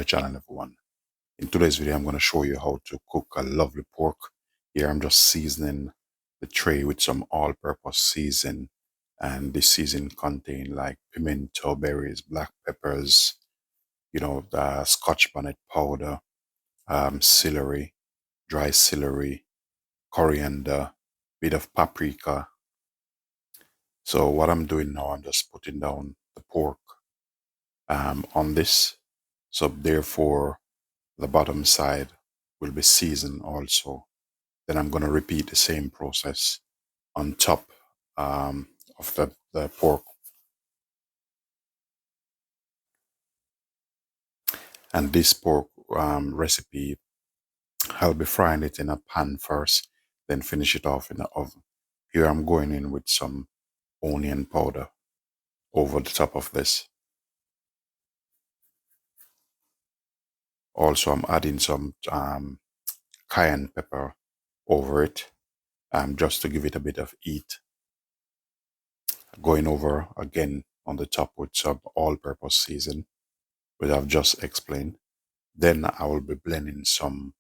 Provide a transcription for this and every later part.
channel, everyone. In today's video, I'm going to show you how to cook a lovely pork. Here I'm just seasoning the tray with some all-purpose season, and this season contain like pimento berries, black peppers, the scotch bonnet powder, celery, dry celery, coriander, bit of paprika. So what I'm doing now, I'm just putting down the pork on this. So therefore, the bottom side will be seasoned also. Then I'm going to repeat the same process on top of the pork. And this pork recipe, I'll be frying it in a pan first, then finish it off in the oven. Here I'm going in with some onion powder over the top of this. Also, I'm adding some cayenne pepper over it, just to give it a bit of heat. Going over again on the top with some all-purpose season, which I've just explained. Then I will be blending some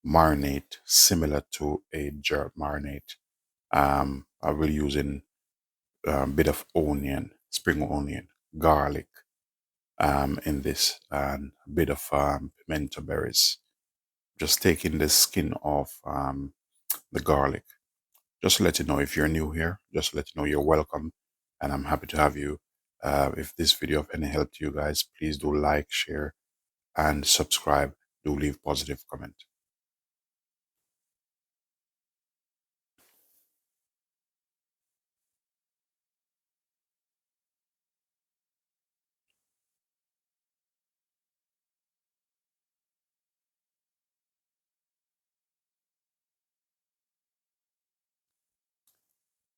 marinade similar to a jerk marinade. I will using a bit of onion, spring onion, garlic in this, and a bit of pimento berries. Just taking the skin off the garlic. Just to let you know, if you're new here, just to let you know you're welcome, and I'm happy to have you. If this video of any help to you guys, please do like, share, and subscribe. Do leave positive comment.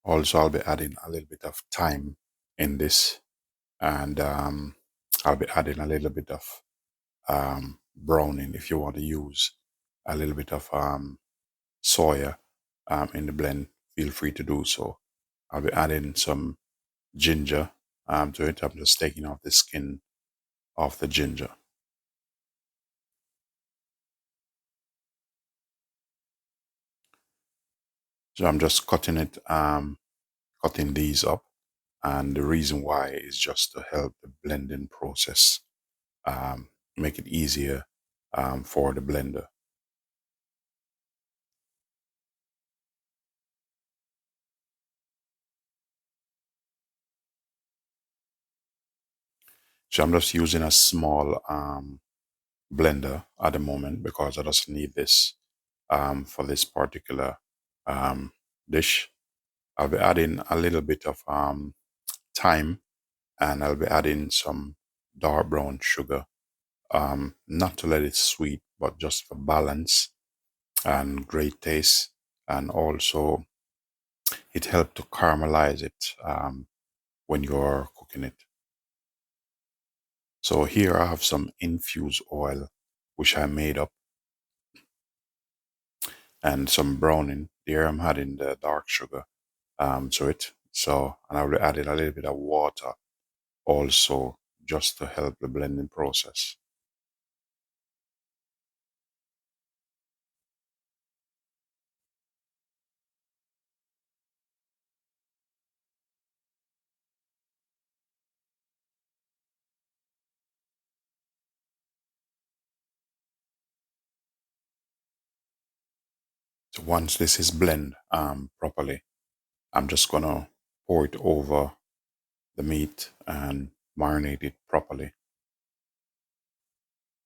Also, I'll be adding a little bit of thyme in this, and I'll be adding a little bit of browning if you want to use a little bit of soya in the blend. Feel free to do so. I'll be adding some ginger to it. I'm just taking off the skin of the ginger. So I'm just cutting these up, and the reason why is just to help the blending process, make it easier for the blender. So I'm just using a small blender at the moment because I just need this for this particular dish. I'll be adding a little bit of thyme, and I'll be adding some dark brown sugar, not to let it sweet, but just for balance and great taste. And also it helps to caramelize it when you're cooking it. So here I have some infused oil, which I made up, and some browning. Here I'm adding the dark sugar to it. So, and I will add in a little bit of water also, just to help the blending process. So once this is blended properly, I'm just gonna pour it over the meat and marinate it properly.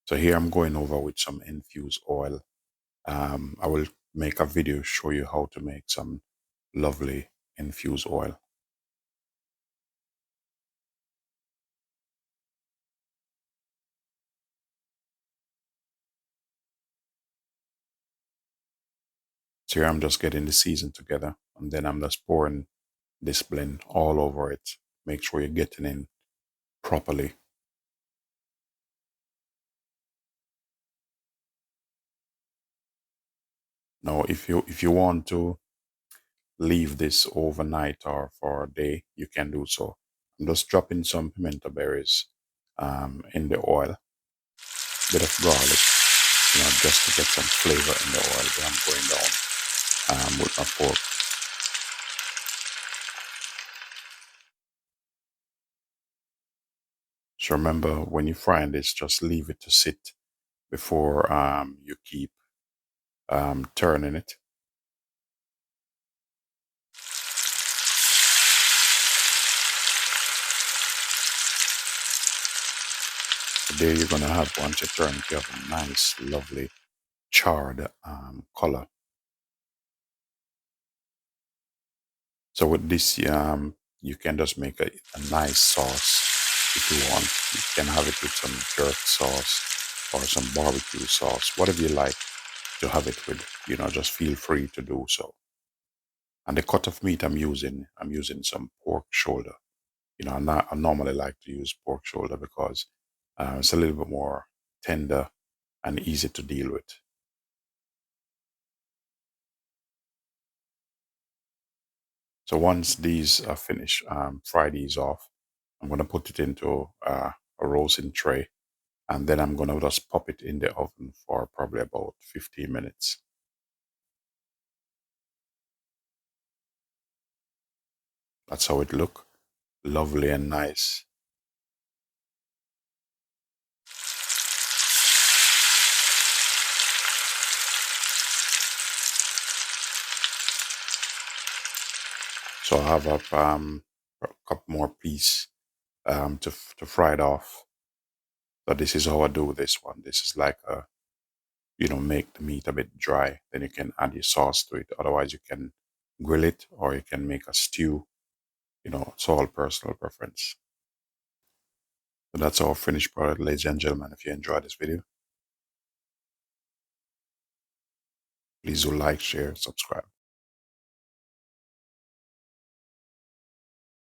So here I'm going over with some infused oil. I will make a video show you how to make some lovely infused oil. So here I'm just getting the season together, and then I'm just pouring this blend all over it. Make sure you're getting in properly. Now, if you want to leave this overnight or for a day, you can do so. I'm just dropping some pimento berries in the oil. bit of garlic, just to get some flavor in the oil. Then I'm going down with my pork. So remember, when you fry this, just leave it to sit before you keep turning it. So there you're gonna have, once you turn it, you have a nice, lovely charred color. So with this, you can just make a nice sauce if you want. You can have it with some jerk sauce or some barbecue sauce, whatever you like to have it with. Just feel free to do so. And the cut of meat I'm using some pork shoulder. I normally like to use pork shoulder because it's a little bit more tender and easy to deal with. So once these are finished, fry these off. I'm going to put it into a roasting tray, and then I'm going to just pop it in the oven for probably about 15 minutes. That's how it look. Lovely and nice. So I have a couple more piece to fry it off. So this is how I do this one. This is like make the meat a bit dry. Then you can add your sauce to it. Otherwise, you can grill it or you can make a stew. It's all personal preference. So that's our finished product, ladies and gentlemen. If you enjoyed this video, please do like, share, subscribe.